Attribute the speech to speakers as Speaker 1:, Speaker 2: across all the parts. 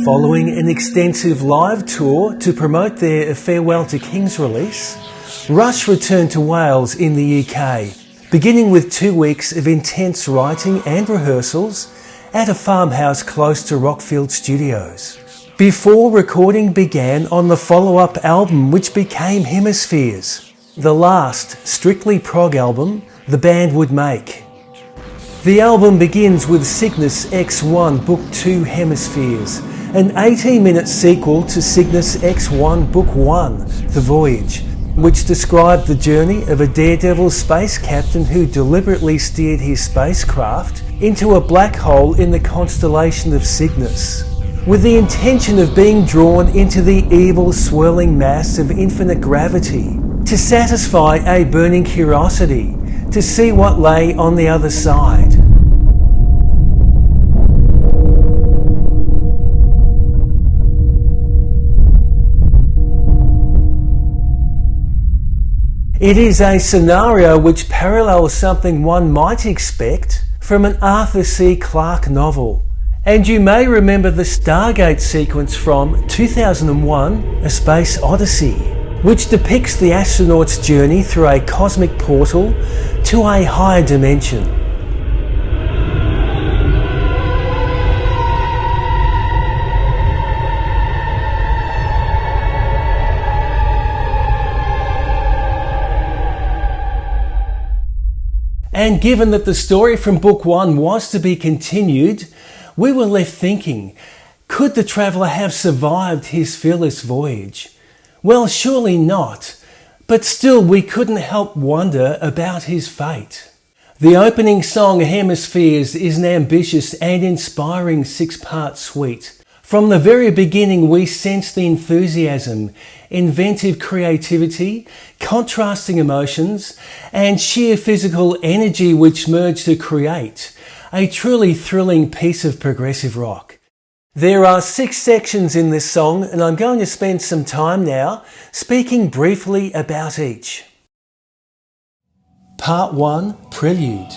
Speaker 1: Following an extensive live tour to promote their Farewell to Kings release, Rush returned to Wales in the UK, beginning with 2 weeks of intense writing and rehearsals at a farmhouse close to Rockfield Studios, before recording began on the follow-up album which became Hemispheres, the last strictly prog album the band would make. The album begins with Cygnus X1 Book 2 Hemispheres, an 18-minute sequel to Cygnus X1 Book 1, The Voyage, which described the journey of a daredevil space captain who deliberately steered his spacecraft into a black hole in the constellation of Cygnus, with the intention of being drawn into the evil swirling mass of infinite gravity to satisfy a burning curiosity to see what lay on the other side. It is a scenario which parallels something one might expect from an Arthur C. Clarke novel. And you may remember the Stargate sequence from 2001: A Space Odyssey, which depicts the astronaut's journey through a cosmic portal to a higher dimension. And given that the story from Book 1 was to be continued, we were left thinking, could the traveller have survived his fearless voyage? Well, surely not, but still we couldn't help wonder about his fate. The opening song, Hemispheres, is an ambitious and inspiring 6-part suite. From the very beginning we sense the enthusiasm, inventive creativity, contrasting emotions, and sheer physical energy which merge to create a truly thrilling piece of progressive rock. There are 6 sections in this song, and I'm going to spend some time now speaking briefly about each. Part 1, Prelude.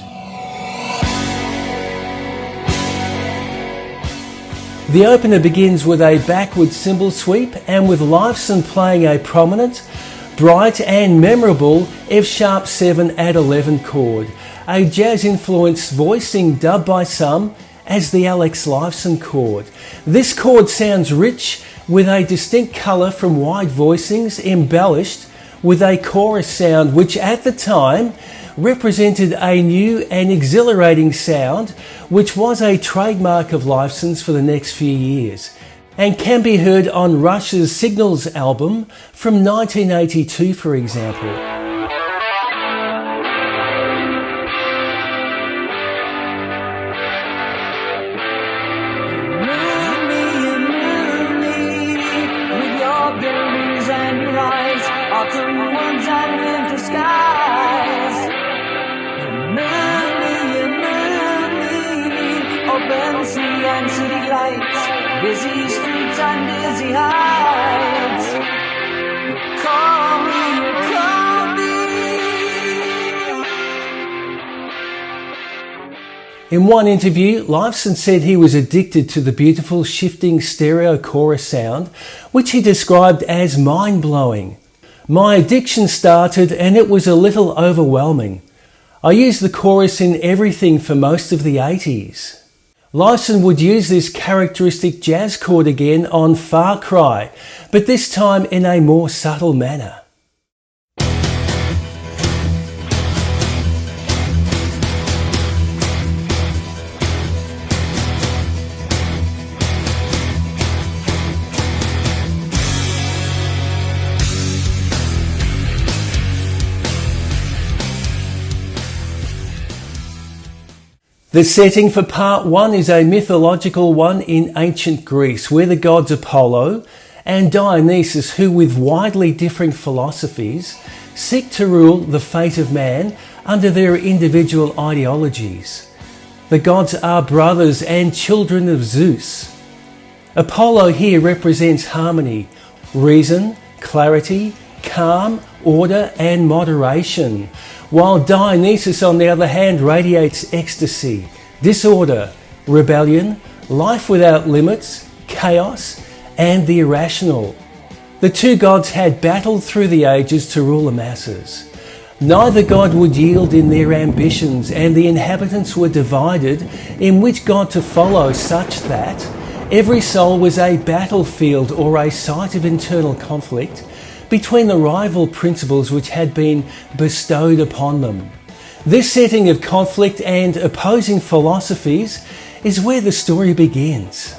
Speaker 1: The opener begins with a backward cymbal sweep and with Lifeson playing a prominent, bright and memorable F-sharp 7 add 11 chord, a jazz-influenced voicing dubbed by some as the Alex Lifeson chord. This chord sounds rich with a distinct colour from wide voicings embellished with a chorus sound which at the time represented a new and exhilarating sound which was a trademark of Lifeson's for the next few years and can be heard on Rush's Signals album from 1982, for example.
Speaker 2: Busy streets and dizzy heights. Call me.
Speaker 1: In one interview, Lifeson said he was addicted to the beautiful shifting stereo chorus sound, which he described as mind-blowing. My addiction started and it was a little overwhelming. I used the chorus in everything for most of the 80s. Lifeson would use this characteristic jazz chord again on Far Cry, but this time in a more subtle manner. The setting for part 1 is a mythological one in ancient Greece, where the gods Apollo and Dionysus, who with widely differing philosophies, seek to rule the fate of man under their individual ideologies. The gods are brothers and children of Zeus. Apollo here represents harmony, reason, clarity, calm, order and moderation, while Dionysus on the other hand radiates ecstasy, disorder, rebellion, life without limits, chaos and the irrational. The two gods had battled through the ages to rule the masses. Neither god would yield in their ambitions, and the inhabitants were divided in which god to follow, such that every soul was a battlefield or a site of internal conflict between the rival principles which had been bestowed upon them. This setting of conflict and opposing philosophies is where the story begins.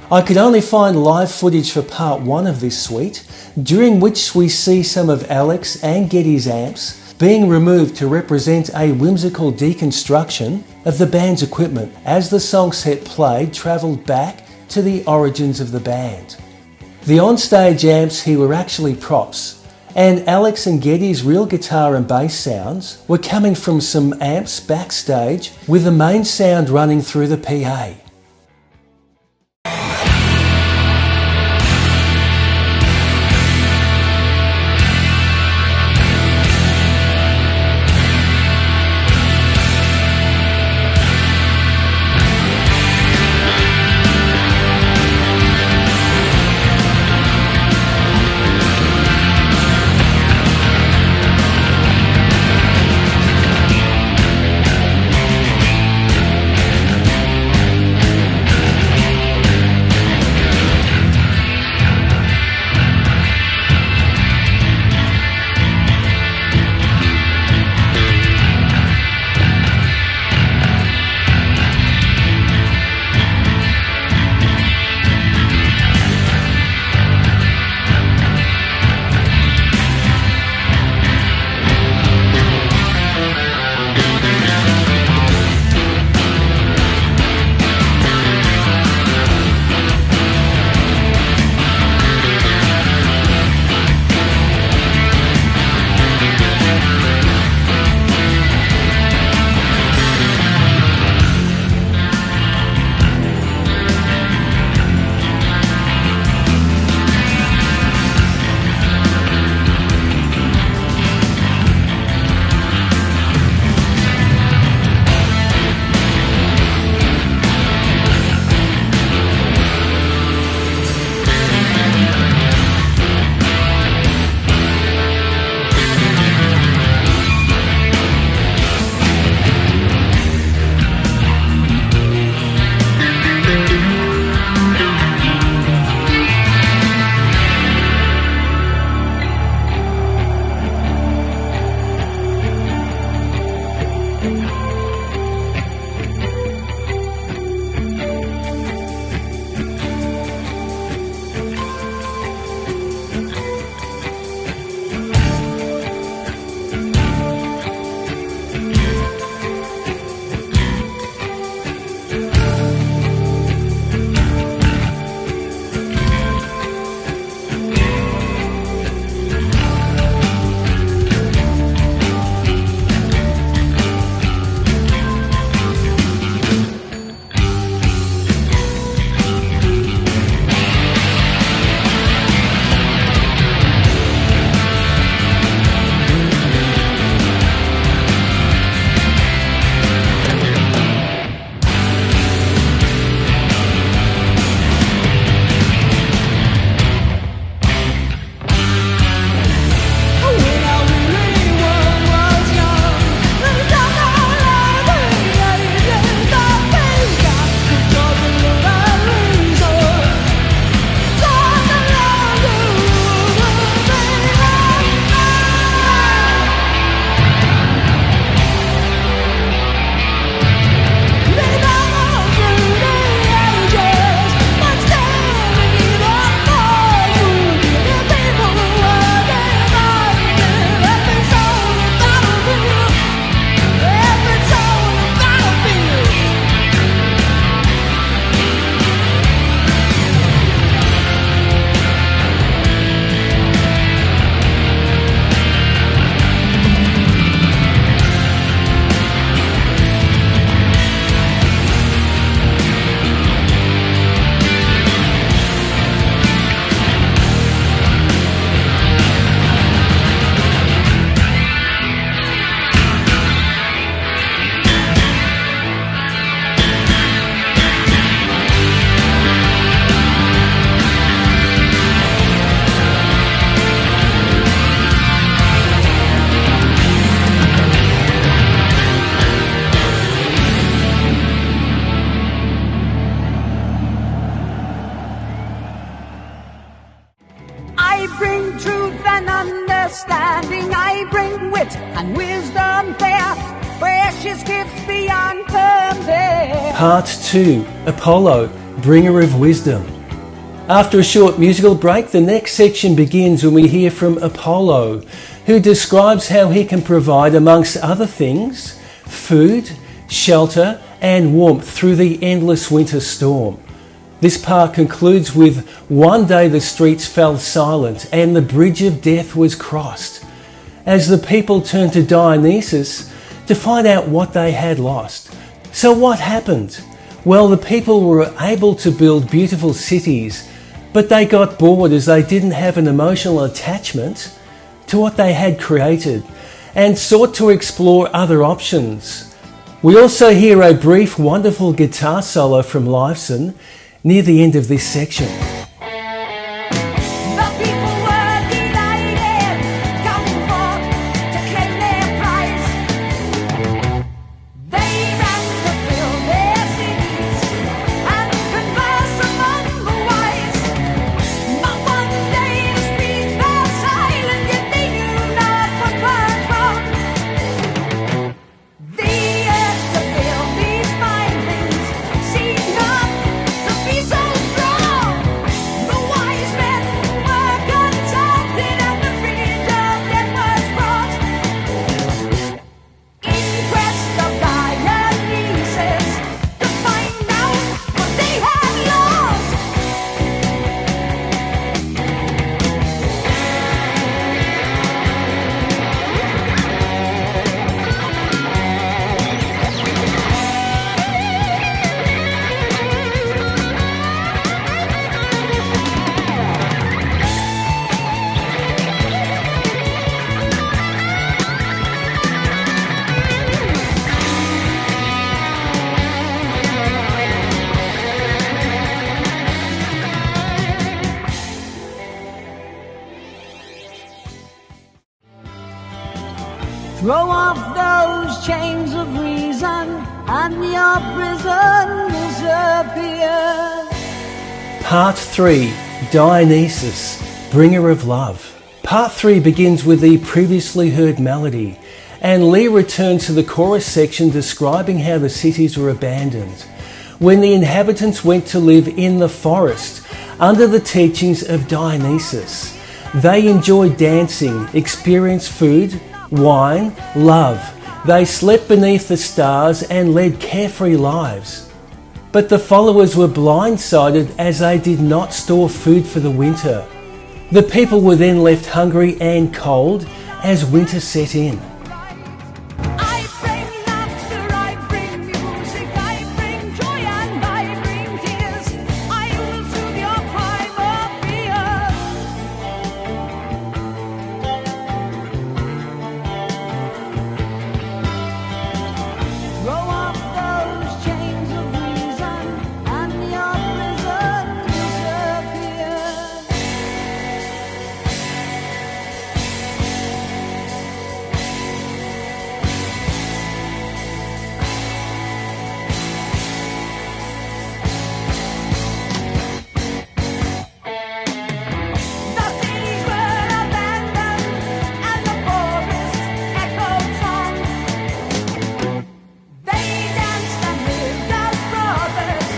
Speaker 1: I could only find live footage for part 1 of this suite, during which we see some of Alex and Geddy's amps being removed to represent a whimsical deconstruction of the band's equipment as the song set played travelled back to the origins of the band. The onstage amps here were actually props, and Alex and Geddy's real guitar and bass sounds were coming from some amps backstage with the main sound running through the PA.
Speaker 2: understanding I bring wit and wisdom fair, precious gifts beyond compare.
Speaker 1: Part 2. Apollo, bringer of wisdom. After a short musical break, the next section begins when we hear from Apollo, who describes how he can provide, amongst other things, food, shelter and warmth through the endless winter storm. This part concludes with, one day the streets fell silent and the bridge of death was crossed, as the people turned to Dionysus to find out what they had lost. So what happened? Well, the people were able to build beautiful cities, but they got bored as they didn't have an emotional attachment to what they had created and sought to explore other options. We also hear a brief, wonderful guitar solo from Lifeson near the end of this section.
Speaker 2: The people were delighted, coming forth to claim their prize. They ran to fill their cities and converse among the wise. Not one day the streets fell silent, yet they knew not what was wrong. The urge to build these fine things seemed not to be so strong. The wise men were consulted and the bridge of death was brought. In quest of Dionysus to find out what they had lost. Throw off those chains of reason and your prison disappears.
Speaker 1: Part 3. Dionysus, bringer of love. Part 3 begins with the previously heard melody, and Lee returns to the chorus section describing how the cities were abandoned when the inhabitants went to live in the forest under the teachings of Dionysus. They enjoyed dancing, experienced food, wine, love. They slept beneath the stars and led carefree lives. But the followers were blindsided as they did not store food for the winter. The people were then left hungry and cold as winter set in.
Speaker 2: I bring laughter, I bring music, I bring joy and I bring tears. I will soothe your crime of fear. Throw off those chains of reason and your prison disappears. The cities were abandoned and the forests echoed song. They danced and lived as brothers.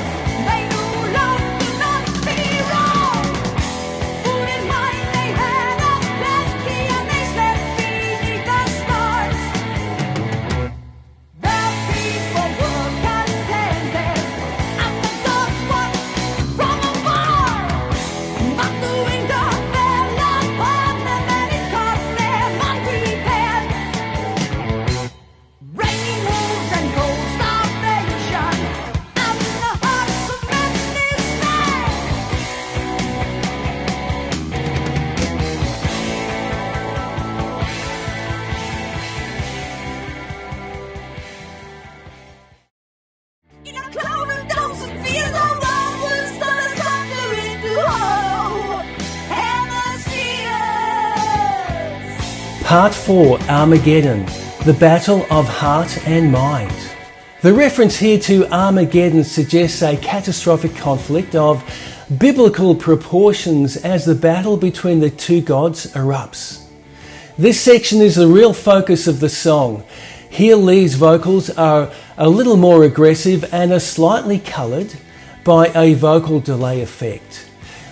Speaker 2: They knew love could not be wrong. Food in mind they had of plenty and they slept beneath the stars. The people were contented and the gods watched from afar. But the winter fell upon them and it caught them unprepared. Raining wolves and cold starvation and the hearts of men despair. In a cloud of doubts and fears, our love was done asunder into hollow hemispheres.
Speaker 1: Part 4. Armageddon, the battle of heart and mind. The reference here to Armageddon suggests a catastrophic conflict of biblical proportions as the battle between the two gods erupts. This section is the real focus of the song. Here Lee's vocals are a little more aggressive and are slightly coloured by a vocal delay effect.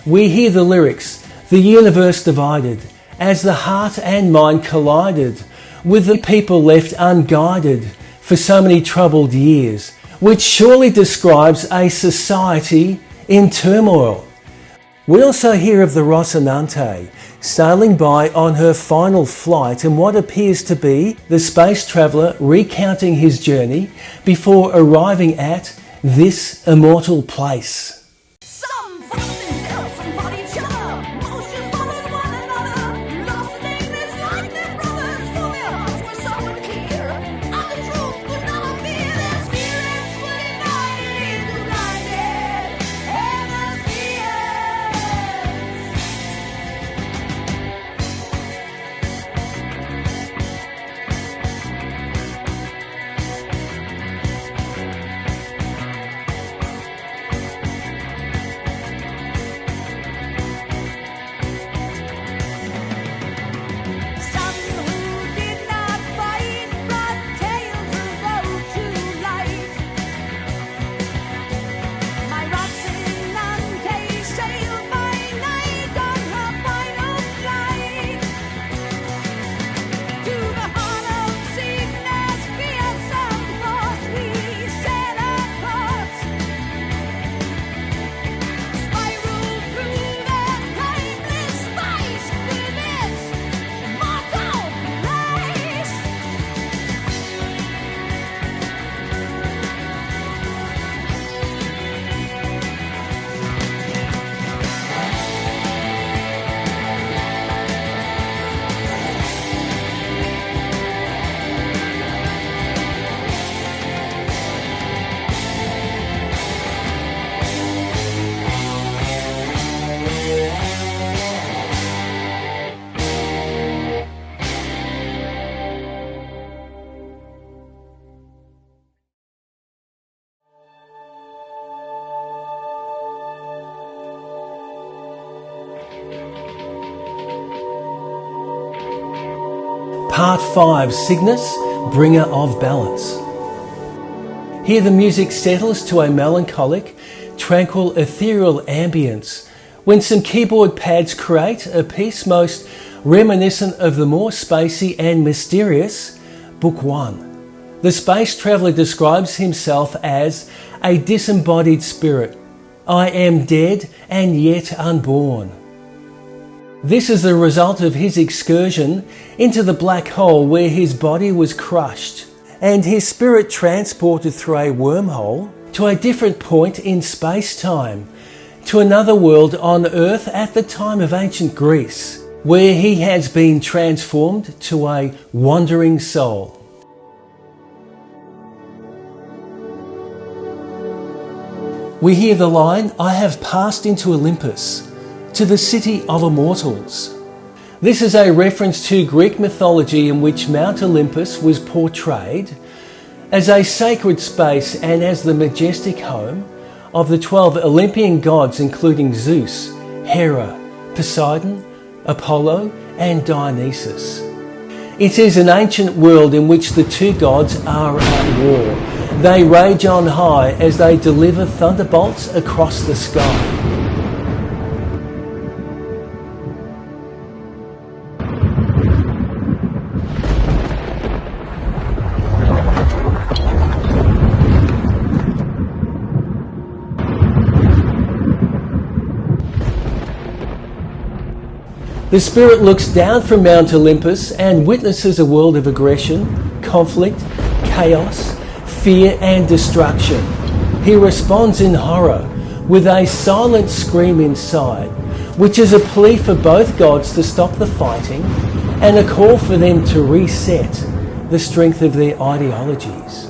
Speaker 1: We hear the lyrics, "The universe divided, as the heart and mind collided, with the people left unguided for so many troubled years," which surely describes a society in turmoil. We also hear of the Rocinante sailing by on her final flight in what appears to be the space traveller recounting his journey before arriving at this immortal place.
Speaker 2: Some follow themselves, some follow each other. Most just followed one another. Lost in aimless like their brothers. For their hearts were so unclear. And the truth could not appear. Their spirits were divided into blinded hemispheres. Some who did not fight brought tales of woe to light. My Rocinante sailed by night on her final flight to the heart of sickness, fears and loss. We set our course, spiral through the timeless space to this immortal place.
Speaker 1: Part 5, Cygnus, Bringer of Balance. Here the music settles to a melancholic, tranquil, ethereal ambience when some keyboard pads create a piece most reminiscent of the more spacey and mysterious Book 1. The space traveller describes himself as a disembodied spirit. "I am dead and yet unborn." This is the result of his excursion into the black hole where his body was crushed and his spirit transported through a wormhole to a different point in space-time, to another world on Earth at the time of ancient Greece, where he has been transformed to a wandering soul. We hear the line, "I have passed into Olympus, to the city of immortals." This is a reference to Greek mythology in which Mount Olympus was portrayed as a sacred space and as the majestic home of the 12 Olympian gods, including Zeus, Hera, Poseidon, Apollo and Dionysus. It is an ancient world in which the two gods are at war. They rage on high as they deliver thunderbolts across the sky. The spirit looks down from Mount Olympus and witnesses a world of aggression, conflict, chaos, fear and destruction. He responds in horror with a silent scream inside, which is a plea for both gods to stop the fighting and a call for them to reset the strength of their ideologies.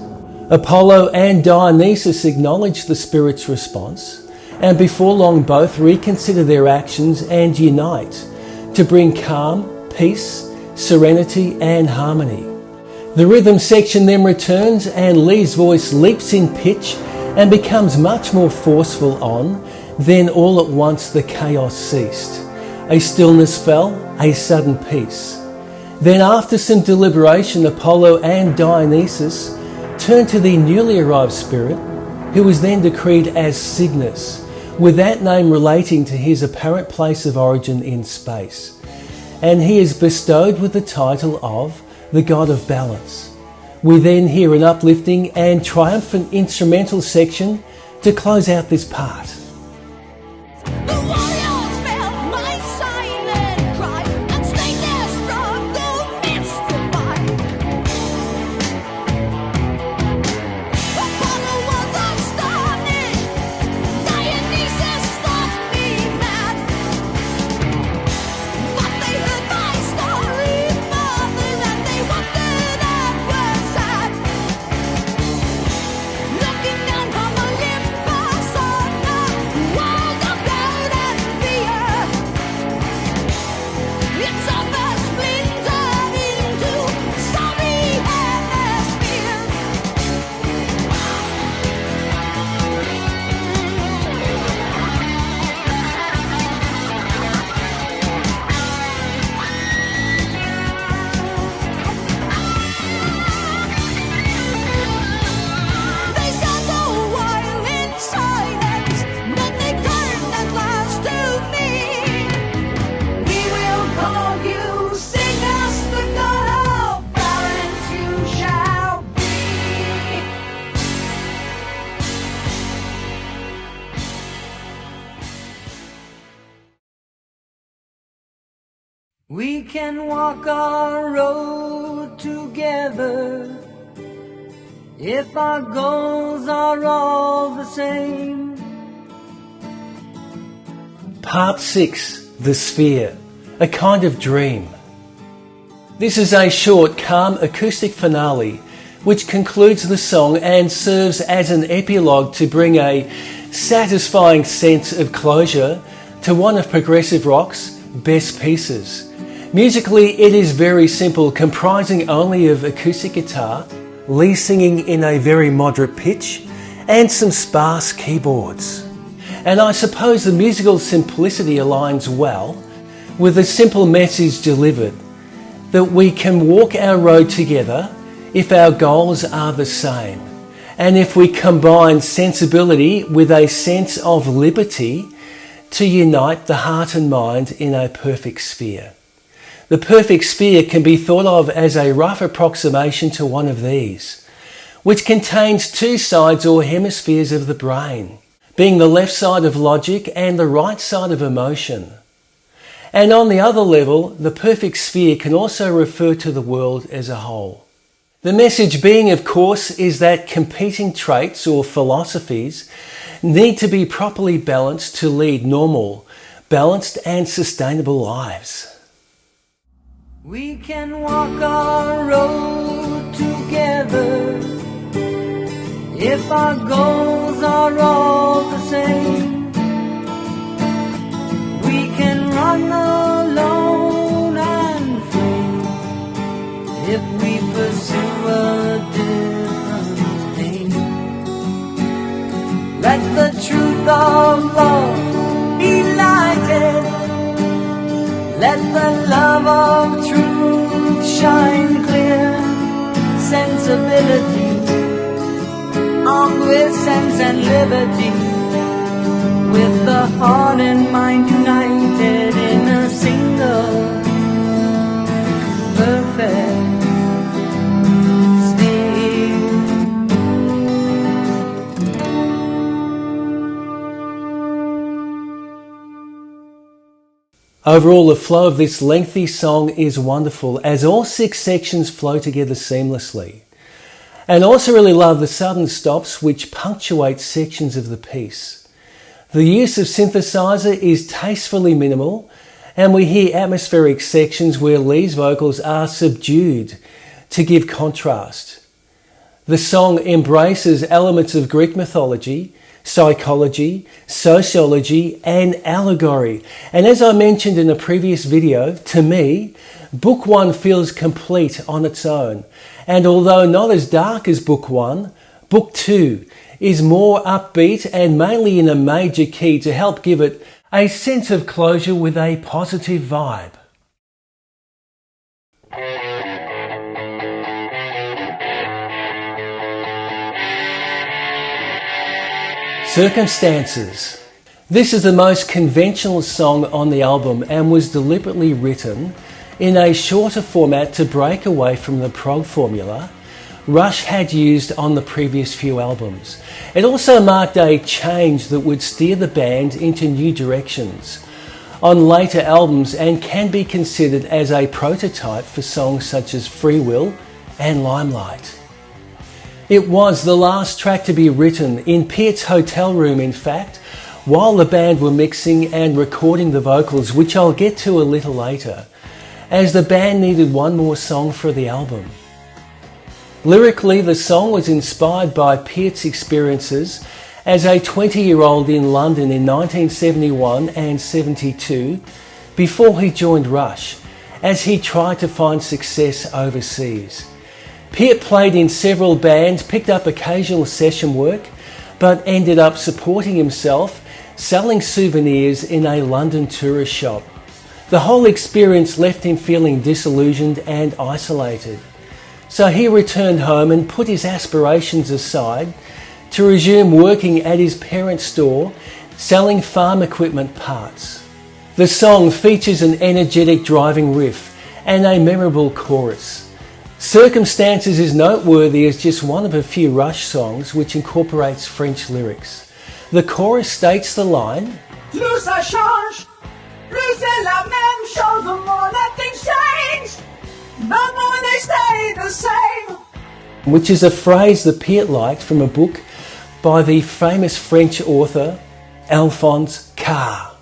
Speaker 1: Apollo and Dionysus acknowledge the spirit's response, and before long both reconsider their actions and unite to bring calm, peace, serenity and harmony. The rhythm section then returns and Lee's voice leaps in pitch and becomes much more forceful on, then all at once the chaos ceased. A stillness fell, a sudden peace. Then after some deliberation, Apollo and Dionysus turned to the newly arrived spirit, who was then decreed as Cygnus, with that name relating to his apparent place of origin in space. And he is bestowed with the title of the God of Balance. We then hear an uplifting and triumphant instrumental section to close out this part.
Speaker 2: The warriors felt my silent cry and stayed their struggle mystified. Apollo was astonished, Dionysus thought me mad. But they heard my story, fathers, and they wondered and were sad. Looking down from Olympus on the world of doubt and fear, its surface splintered into stormy hemispheres. They sat a while in silence, then they turned at last to me. We will call you Cygnus, the God of balance you shall be.
Speaker 3: We can walk our road together if our goals are all the same.
Speaker 1: Part 6, The Sphere, a kind of dream. This is a short, calm acoustic finale which concludes the song and serves as an epilogue to bring a satisfying sense of closure to one of progressive rock's best pieces. Musically, it is very simple, comprising only of acoustic guitar, Lee singing in a very moderate pitch, and some sparse keyboards. And I suppose the musical simplicity aligns well with the simple message delivered, that we can walk our road together if our goals are the same, and if we combine sensibility with a sense of liberty to unite the heart and mind in a perfect sphere. The perfect sphere can be thought of as a rough approximation to one of these, which contains two sides or hemispheres of the brain, being the left side of logic and the right side of emotion. And on the other level, the perfect sphere can also refer to the world as a whole. The message being, of course, is that competing traits or philosophies need to be properly balanced to lead normal, balanced and sustainable lives.
Speaker 3: We can walk our road together if our goals are all the same. We can run alone and free if we pursue a different aim. Let the truth of love be lighted. Let the love of truth shine clear. Sensibility, armed with sense and liberty, with the heart and mind united in a single perfect sphere.
Speaker 1: Overall, the flow of this lengthy song is wonderful, as all 6 sections flow together seamlessly. And I also really love the sudden stops which punctuate sections of the piece. The use of synthesizer is tastefully minimal, and we hear atmospheric sections where Lee's vocals are subdued to give contrast. The song embraces elements of Greek mythology, psychology, sociology, and allegory. And as I mentioned in a previous video, to me, Book 1 feels complete on its own. And although not as dark as Book 1, Book 2 is more upbeat and mainly in a major key to help give it a sense of closure with a positive vibe. Circumstances. This is the most conventional song on the album and was deliberately written in a shorter format to break away from the prog formula Rush had used on the previous few albums. It also marked a change that would steer the band into new directions on later albums and can be considered as a prototype for songs such as Free Will and Limelight. It was the last track to be written in Peart's hotel room, in fact, while the band were mixing and recording the vocals, which I'll get to a little later, as the band needed one more song for the album. Lyrically, the song was inspired by Peart's experiences as a 20-year-old in London in 1971 and 72, before he joined Rush, as he tried to find success overseas. Peart played in several bands, picked up occasional session work, but ended up supporting himself, selling souvenirs in a London tourist shop. The whole experience left him feeling disillusioned and isolated. So he returned home and put his aspirations aside to resume working at his parents' store, selling farm equipment parts. The song features an energetic driving riff and a memorable chorus. Circumstances is noteworthy as just one of a few Rush songs which incorporates French lyrics. The chorus states the line,
Speaker 2: Plus ça change, plus c'est la même chose, more nothing changed, no more they stay the same.
Speaker 1: which is a phrase that Peart liked from a book by the famous French author Alphonse Karr.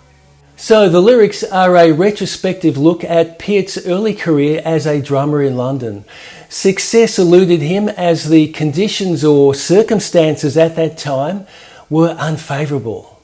Speaker 1: So the lyrics are a retrospective look at Peart's early career as a drummer in London. Success eluded him as the conditions or circumstances at that time were unfavourable.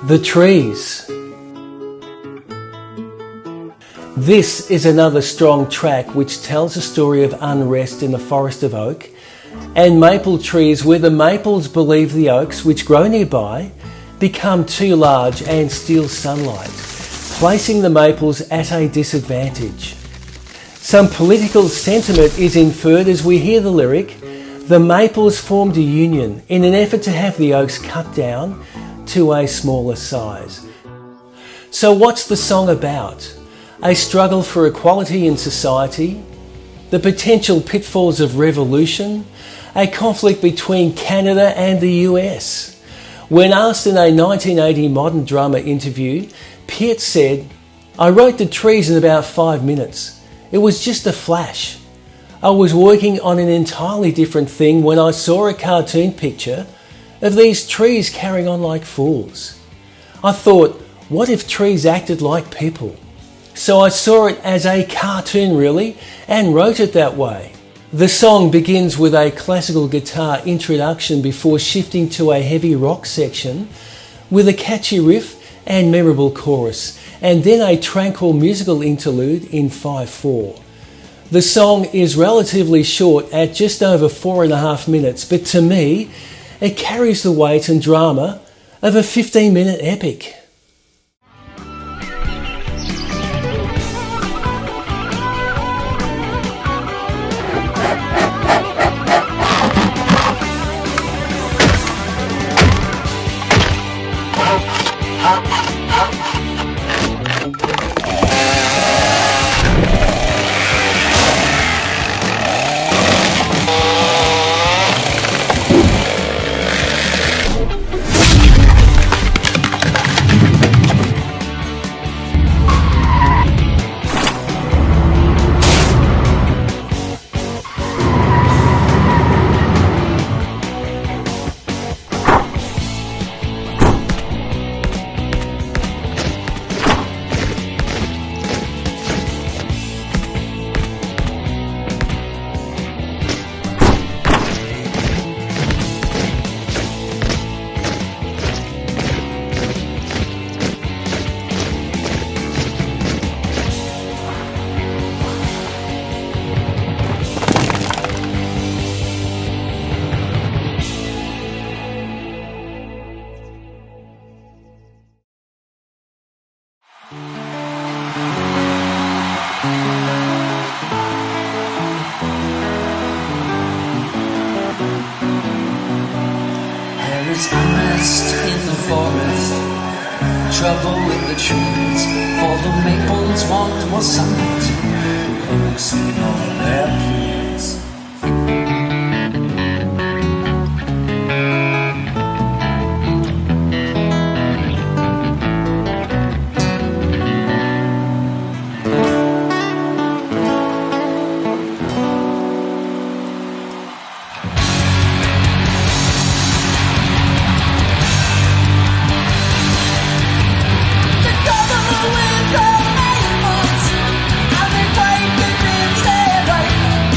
Speaker 1: The Trees. This is another strong track which tells a story of unrest in the Forest of Oak and maple trees where the maples believe the oaks which grow nearby become too large and steal sunlight, placing the maples at a disadvantage. Some political sentiment is inferred as we hear the lyric, "The maples formed a union in an effort to have the oaks cut down to a smaller size." So what's the song about? A struggle for equality in society, the potential pitfalls of revolution, a conflict between Canada and the US. When asked in a 1980 Modern Drummer interview, Peart said, "I wrote The Trees in about 5 minutes. It was just a flash. I was working on an entirely different thing when I saw a cartoon picture of these trees carrying on like fools. I thought, what if trees acted like people? So I saw it as a cartoon really and wrote it that way." The song begins with a classical guitar introduction before shifting to a heavy rock section with a catchy riff and memorable chorus, and then a tranquil musical interlude in 5/4. The song is relatively short at just over 4.5 minutes, but to me, it carries the weight and drama of a 15-minute epic.
Speaker 3: There is unrest in the forest, trouble with the trees, for the maples want more sunlight, the oaks ignore their pleas.
Speaker 2: Together with the maples, and they break the dreams they write.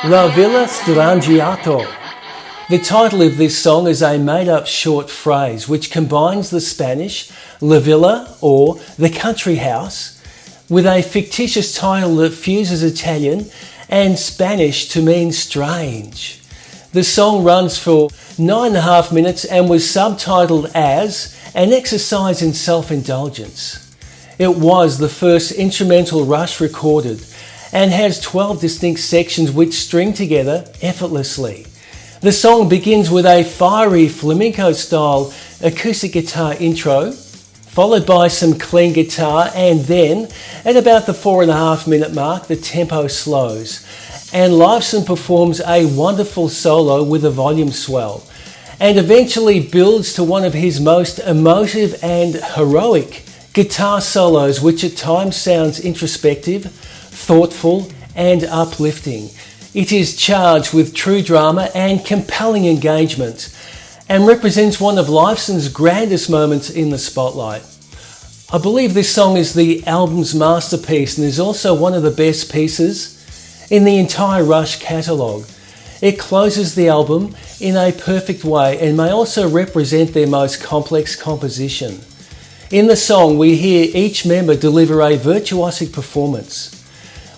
Speaker 1: La Villa Strangiato. The title of this song is a made-up short phrase which combines the Spanish La Villa, or the country house, with a fictitious title that fuses Italian and Spanish to mean strange. The song runs for 9.5 minutes and was subtitled as An Exercise in Self-Indulgence. It was the first instrumental Rush recorded and has 12 distinct sections which string together effortlessly. The song begins with a fiery flamenco-style acoustic guitar intro, followed by some clean guitar, and then, at about the 4.5 minute mark, the tempo slows, and Lifeson performs a wonderful solo with a volume swell, and eventually builds to one of his most emotive and heroic guitar solos, which at times sounds introspective, thoughtful, and uplifting. It is charged with true drama and compelling engagement, and represents one of Lifeson's grandest moments in the spotlight. I believe this song is the album's masterpiece and is also one of the best pieces in the entire Rush catalogue. It closes the album in a perfect way and may also represent their most complex composition. In the song, we hear each member deliver a virtuosic performance.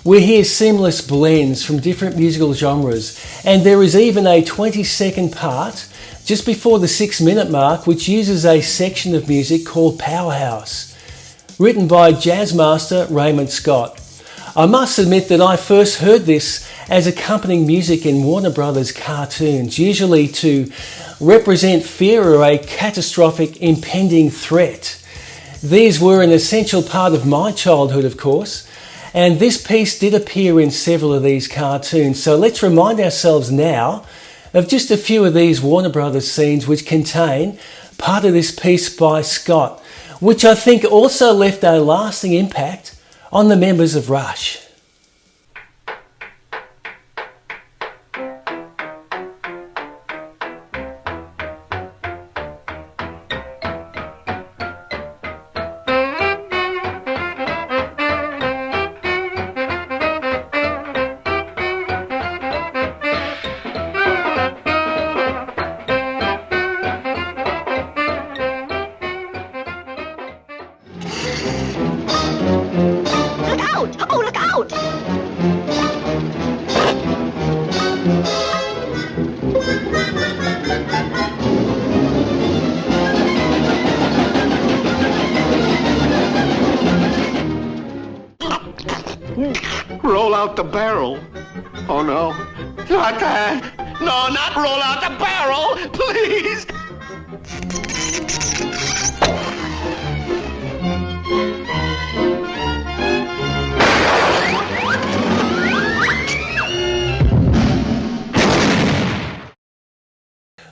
Speaker 1: We hear seamless blends from different musical genres, and there is even a 20-second part just before the 6-minute mark which uses a section of music called Powerhouse, written by jazz master Raymond Scott. I must admit that I first heard this as accompanying music in Warner Brothers cartoons, usually to represent fear or a catastrophic impending threat. These were an essential part of my childhood, of course, and this piece did appear in several of these cartoons. So let's remind ourselves now of just a few of these Warner Brothers scenes which contain part of this piece by Scott, which I think also left a lasting impact on the members of Rush.
Speaker 4: Look out! Oh, look out!
Speaker 5: Roll out the barrel. Oh no. Not that. No, not roll out the barrel, please.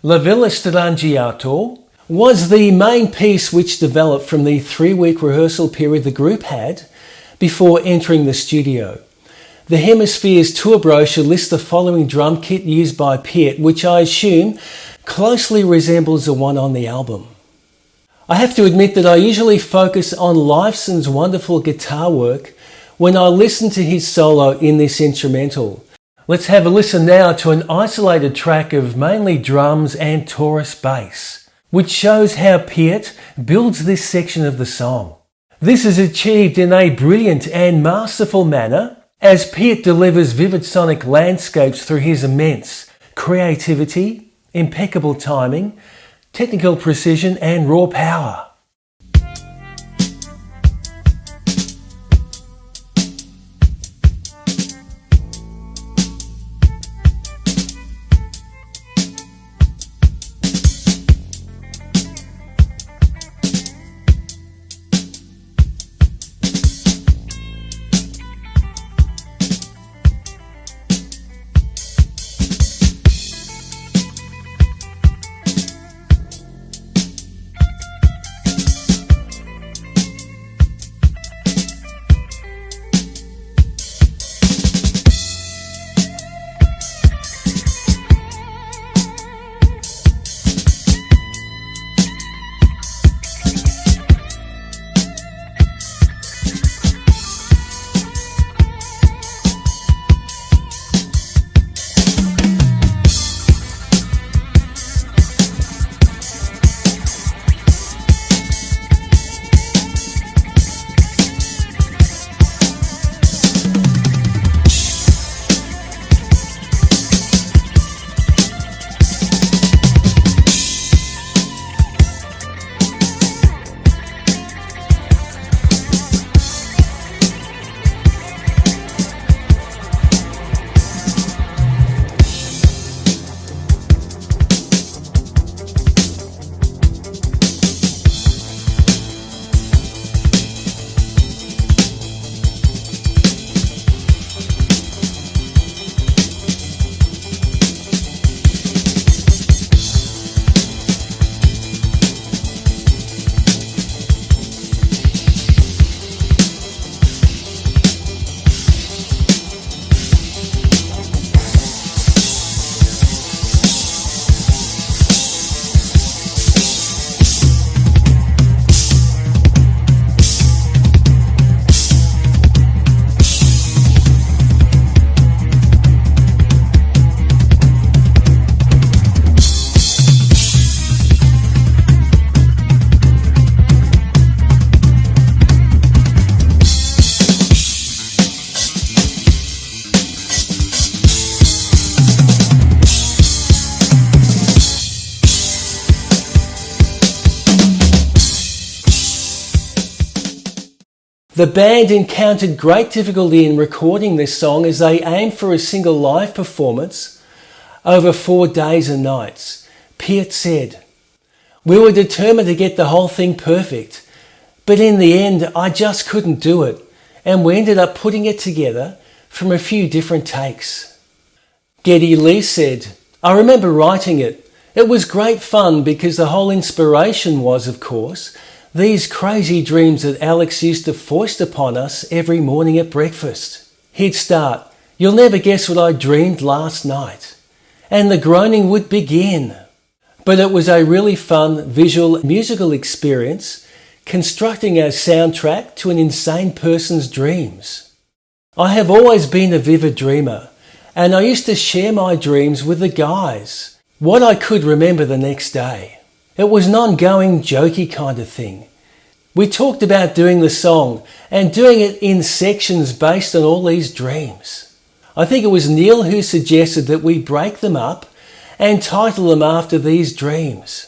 Speaker 1: La Villa Strangiato was the main piece which developed from the 3-week rehearsal period the group had before entering the studio. The Hemispheres tour brochure lists the following drum kit used by Piet, which I assume closely resembles the one on the album. I have to admit that I usually focus on Lifeson's wonderful guitar work when I listen to his solo in this instrumental. Let's have a listen now to an isolated track of mainly drums and Taurus bass, which shows how Piet builds this section of the song. This is achieved in a brilliant and masterful manner as Piet delivers vivid sonic landscapes through his immense creativity, impeccable timing, technical precision and raw power. The band encountered great difficulty in recording this song as they aimed for a single live performance over 4 days and nights. Peart said, "We were determined to get the whole thing perfect, but in the end I just couldn't do it, and we ended up putting it together from a few different takes." Geddy Lee said, "I remember writing it. It was great fun because the whole inspiration was, of course, these crazy dreams that Alex used to foist upon us every morning at breakfast. He'd start, 'You'll never guess what I dreamed last night,' and the groaning would begin. But it was a really fun visual musical experience constructing a soundtrack to an insane person's dreams. I have always been a vivid dreamer, and I used to share my dreams with the guys, what I could remember the next day. It was an ongoing, jokey kind of thing. We talked about doing the song and doing it in sections based on all these dreams. I think it was Neil who suggested that we break them up and title them after these dreams."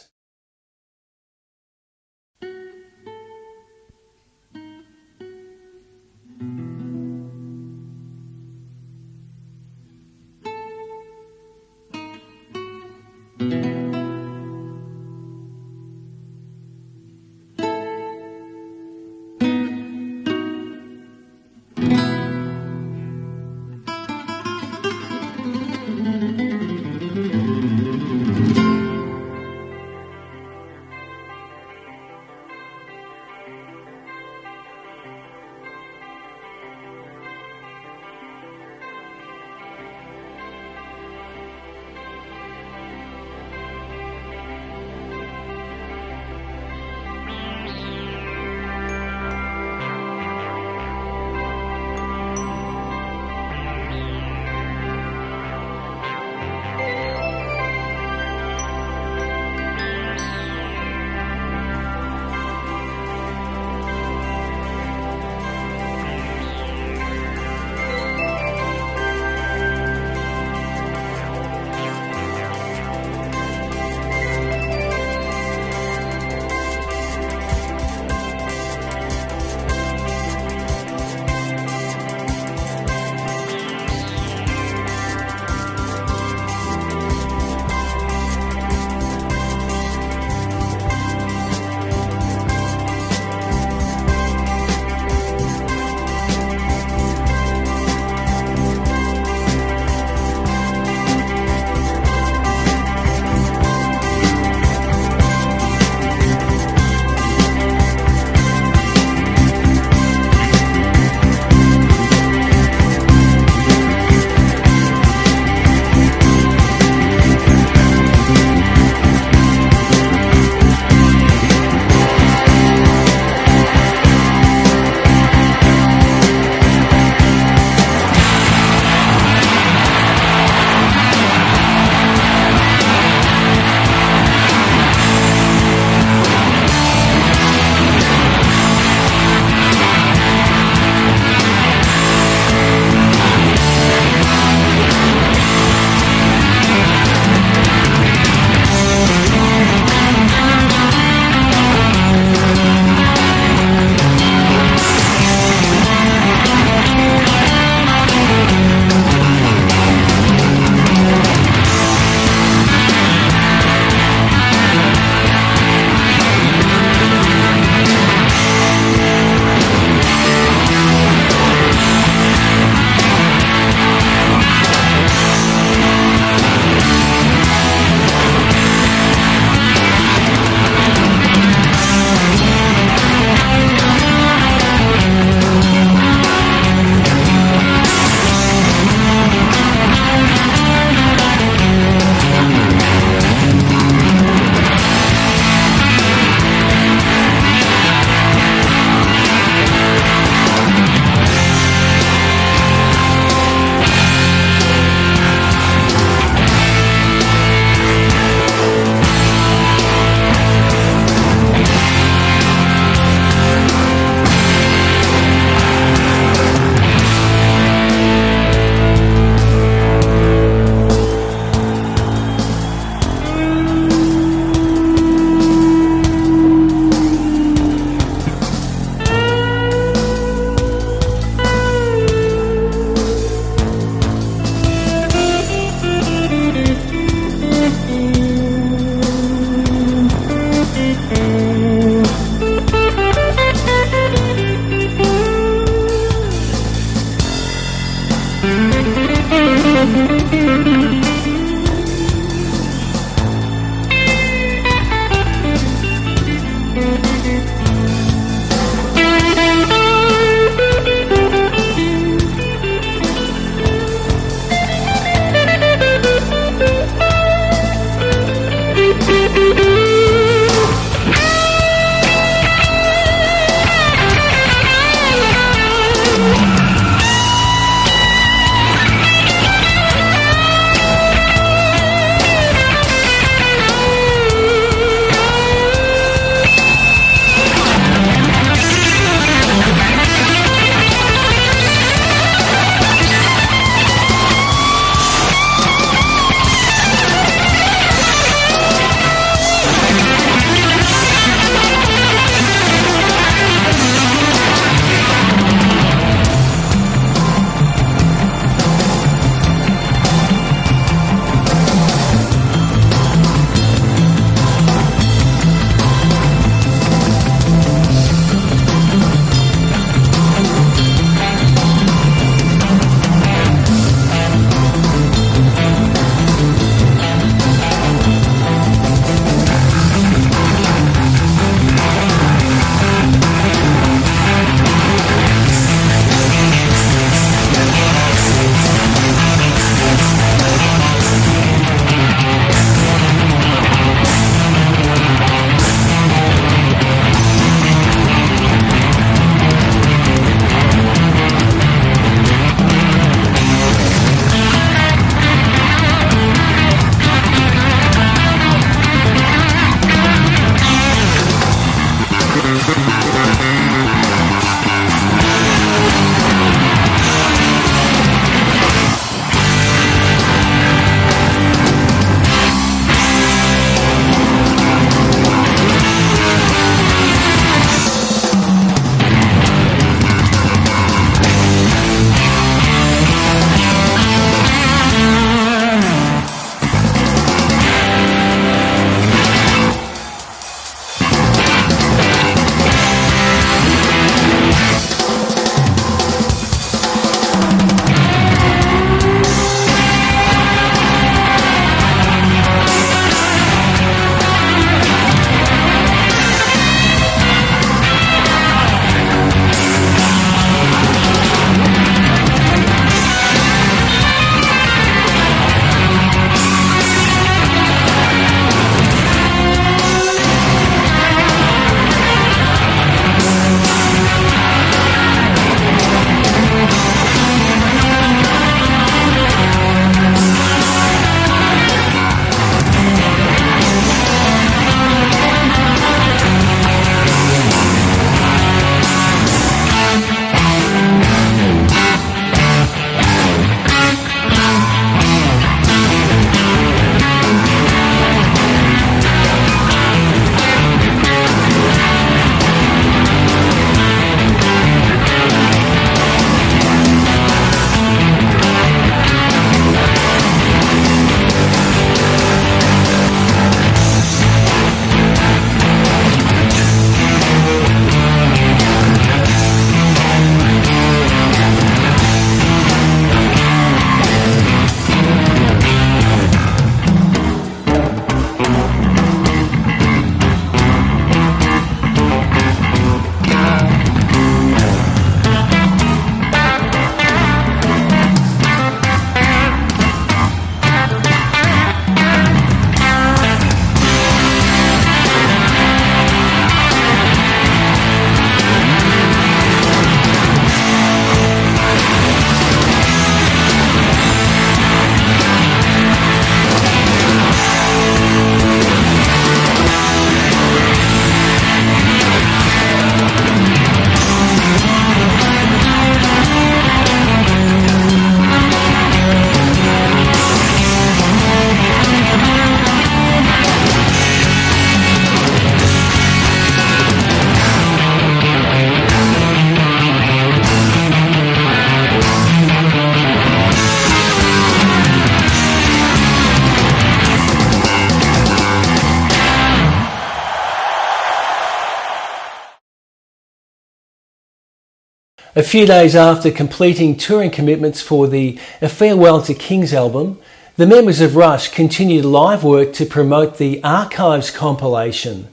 Speaker 1: A few days after completing touring commitments for the A Farewell to Kings album, the members of Rush continued live work to promote the Archives compilation,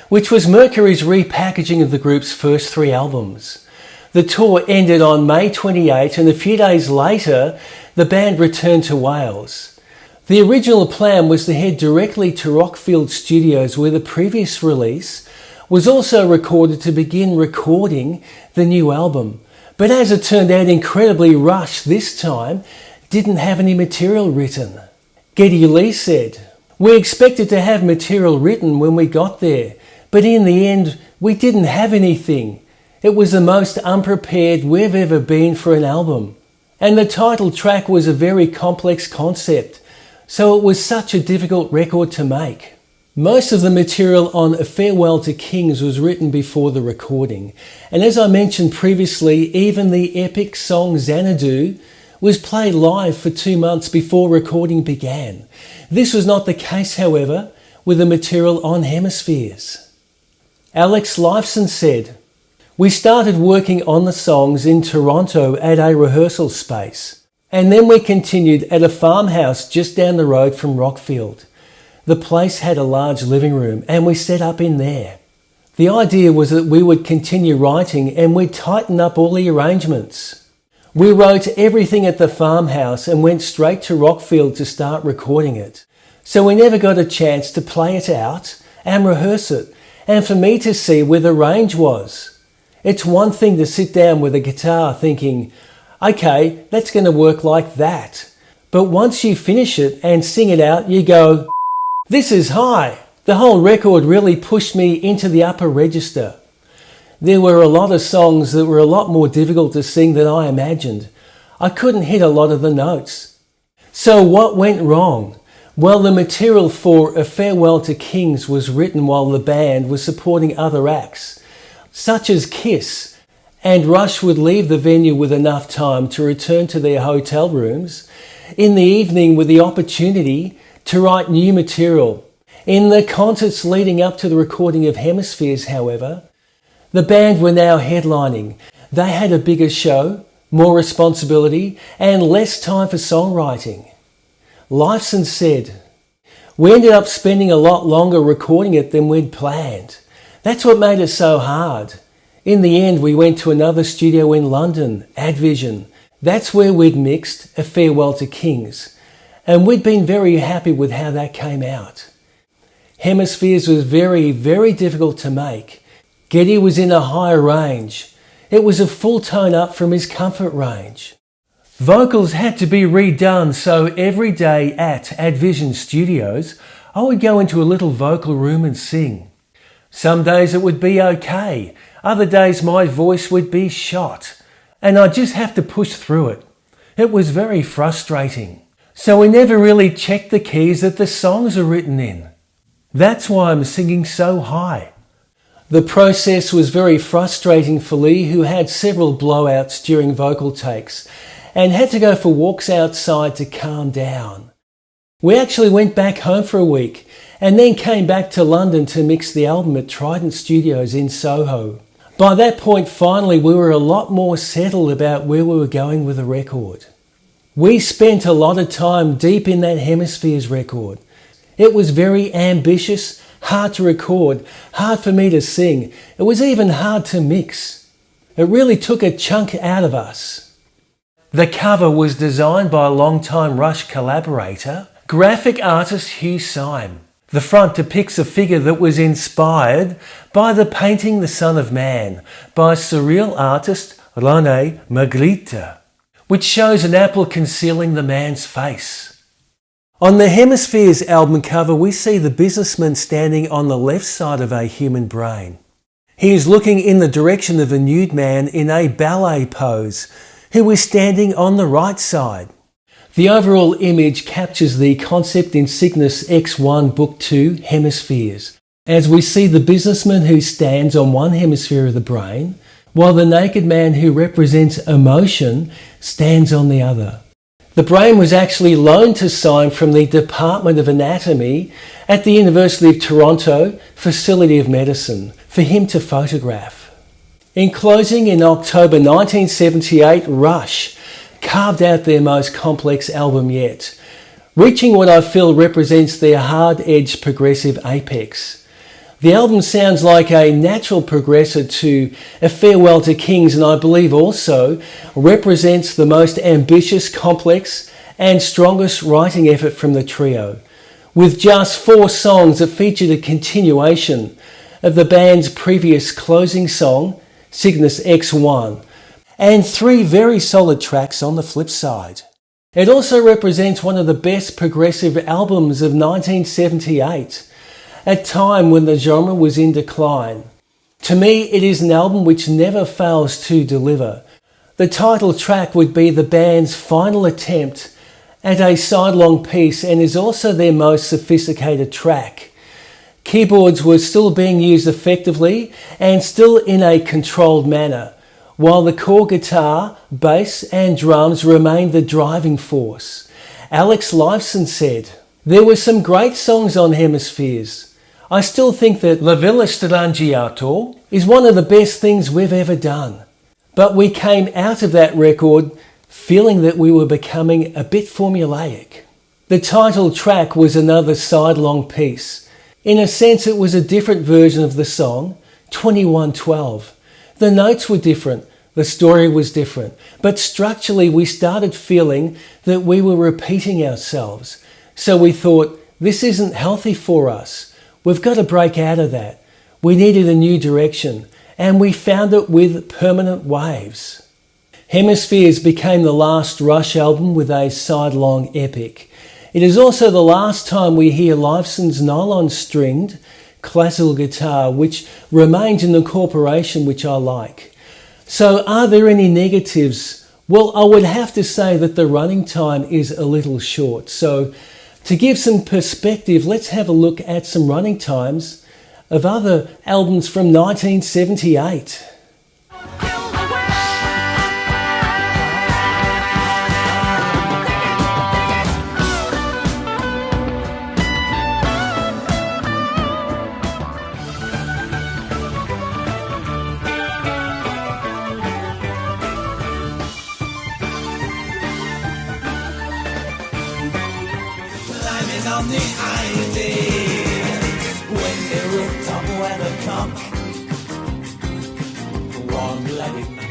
Speaker 1: which was Mercury's repackaging of the group's first 3 albums. The tour ended on May 28, and a few days later, the band returned to Wales. The original plan was to head directly to Rockfield Studios, where the previous release was also recorded, to begin recording the new album. But as it turned out, incredibly, Rush this time didn't have any material written. Geddy Lee said, "We expected to have material written when we got there, but in the end we didn't have anything. It was the most unprepared we've ever been for an album. And the title track was a very complex concept, so it was such a difficult record to make." Most of the material on A Farewell to Kings was written before the recording, and as I mentioned previously, even the epic song Xanadu was played live for 2 months before recording began. This was not the case, however, with the material on Hemispheres. Alex Lifeson said, "We started working on the songs in Toronto at a rehearsal space, and then we continued at a farmhouse just down the road from Rockfield. The place had a large living room, and we set up in there. The idea was that we would continue writing and we'd tighten up all the arrangements. We wrote everything at the farmhouse and went straight to Rockfield to start recording it. So we never got a chance to play it out and rehearse it, and for me to see where the range was. It's one thing to sit down with a guitar thinking, okay, that's going to work like that. But once you finish it and sing it out, you go, this is high. The whole record really pushed me into the upper register. There were a lot of songs that were a lot more difficult to sing than I imagined. I couldn't hit a lot of the notes. So what went wrong? Well, the material for A Farewell to Kings was written while the band was supporting other acts, such as Kiss, and Rush would leave the venue with enough time to return to their hotel rooms in the evening with the opportunity to write new material. In the concerts leading up to the recording of Hemispheres, however, the band were now headlining. They had a bigger show, more responsibility, and less time for songwriting. Lifeson said, "We ended up spending a lot longer recording it than we'd planned. That's what made it so hard. In the end, we went to another studio in London, Advision. That's where we'd mixed A Farewell to Kings. And we'd been very happy with how that came out. Hemispheres was very, very difficult to make. Geddy was in a higher range. It was a full tone up from his comfort range. Vocals had to be redone, so every day at Advision Studios, I would go into a little vocal room and sing. Some days it would be okay. Other days my voice would be shot, and I'd just have to push through it. It was very frustrating. So we never really checked the keys that the songs are written in. That's why I'm singing so high." The process was very frustrating for Lee, who had several blowouts during vocal takes and had to go for walks outside to calm down. We actually went back home for a week and then came back to London to mix the album at Trident Studios in Soho. By that point, finally, we were a lot more settled about where we were going with the record. We spent a lot of time deep in that Hemispheres record. It was very ambitious, hard to record, hard for me to sing. It was even hard to mix. It really took a chunk out of us. The cover was designed by a long-time Rush collaborator, graphic artist Hugh Syme. The front depicts a figure that was inspired by the painting The Son of Man by surreal artist René Magritte, which shows an apple concealing the man's face. On the Hemispheres album cover, we see the businessman standing on the left side of a human brain. He is looking in the direction of a nude man in a ballet pose, who is standing on the right side. The overall image captures the concept in Cygnus X1 Book 2 Hemispheres, as we see the businessman who stands on one hemisphere of the brain, while the naked man who represents emotion stands on the other. The brain was actually loaned to Syme from the Department of Anatomy at the University of Toronto Facility of Medicine for him to photograph. In closing, in October 1978, Rush carved out their most complex album yet, reaching what I feel represents their hard-edged progressive apex. The album sounds like a natural progressor to A Farewell to Kings, and I believe also represents the most ambitious, complex and strongest writing effort from the trio, with just 4 songs that featured a continuation of the band's previous closing song, Cygnus X1, and 3 very solid tracks on the flip side. It also represents one of the best progressive albums of 1978, a time when the genre was in decline. To me, it is an album which never fails to deliver. The title track would be the band's final attempt at a sidelong piece and is also their most sophisticated track. Keyboards were still being used effectively and still in a controlled manner, while the core guitar, bass and drums remained the driving force. Alex Lifeson said, "There were some great songs on Hemispheres. I still think that La Villa Strangiato is one of the best things we've ever done. But we came out of that record feeling that we were becoming a bit formulaic." The title track was another sidelong piece. In a sense, it was a different version of the song, 2112. The notes were different, the story was different, but structurally we started feeling that we were repeating ourselves. So we thought, this isn't healthy for us. We've got to break out of that. We needed a new direction, and we found it with Permanent Waves. Hemispheres became the last Rush album with a sidelong epic. It is also the last time we hear Lifeson's nylon-stringed classical guitar, which remains an incorporation which I like. So are there any negatives? Well, I would have to say that the running time is a little short. So to give some perspective, let's have a look at some running times of other albums from 1978.
Speaker 6: On the idea when the rooftop weather comes, one-legged man.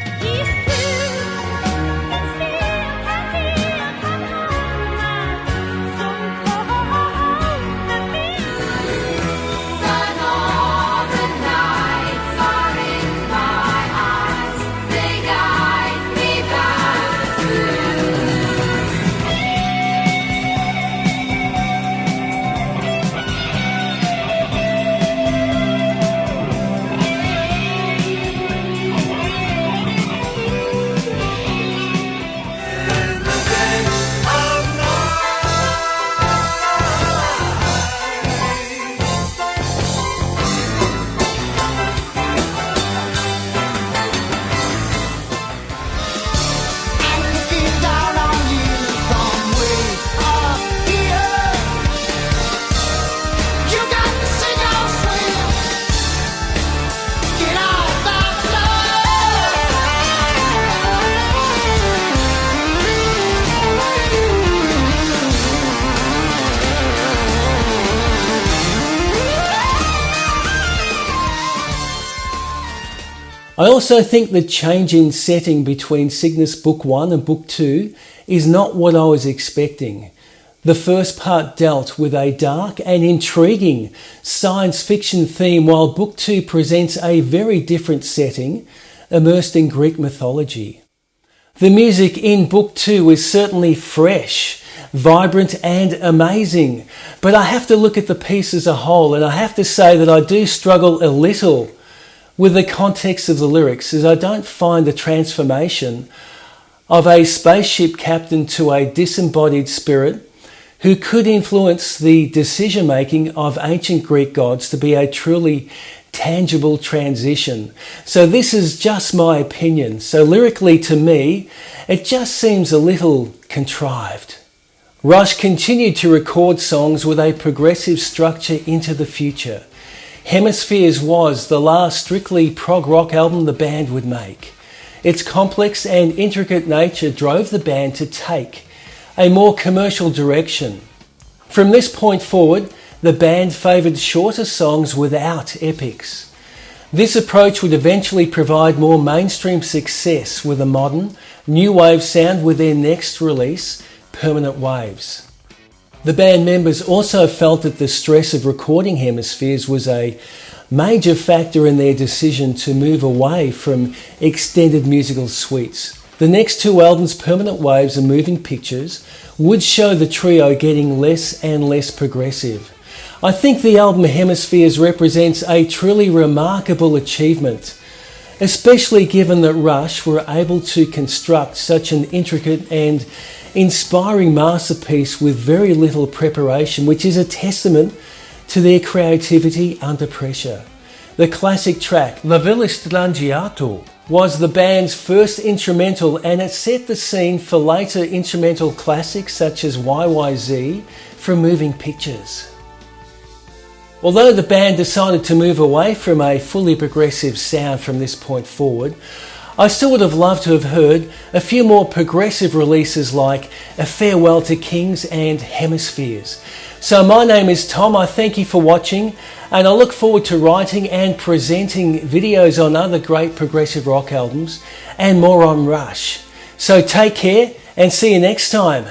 Speaker 1: I also think the change in setting between Cygnus Book 1 and Book 2 is not what I was expecting. The first part dealt with a dark and intriguing science fiction theme, while Book 2 presents a very different setting, immersed in Greek mythology. The music in Book 2 is certainly fresh, vibrant and amazing, but I have to look at the piece as a whole, and I have to say that I do struggle a little with the context of the lyrics, as I don't find the transformation of a spaceship captain to a disembodied spirit who could influence the decision-making of ancient Greek gods to be a truly tangible transition. So this is just my opinion. So lyrically, to me, it just seems a little contrived. Rush continued to record songs with a progressive structure into the future. Hemispheres was the last strictly prog rock album the band would make. Its complex and intricate nature drove the band to take a more commercial direction. From this point forward, the band favoured shorter songs without epics. This approach would eventually provide more mainstream success with a modern, new wave sound with their next release, Permanent Waves. The band members also felt that the stress of recording Hemispheres was a major factor in their decision to move away from extended musical suites. The next two albums, Permanent Waves and Moving Pictures, would show the trio getting less and less progressive. I think the album Hemispheres represents a truly remarkable achievement, especially given that Rush were able to construct such an intricate and inspiring masterpiece with very little preparation, which is a testament to their creativity under pressure. The classic track, La Villa Strangiato, was the band's first instrumental, and it set the scene for later instrumental classics such as YYZ from Moving Pictures. Although the band decided to move away from a fully progressive sound from this point forward, I still would have loved to have heard a few more progressive releases like A Farewell to Kings and Hemispheres. So my name is Tom, I thank you for watching, and I look forward to writing and presenting videos on other great progressive rock albums and more on Rush. So take care and see you next time.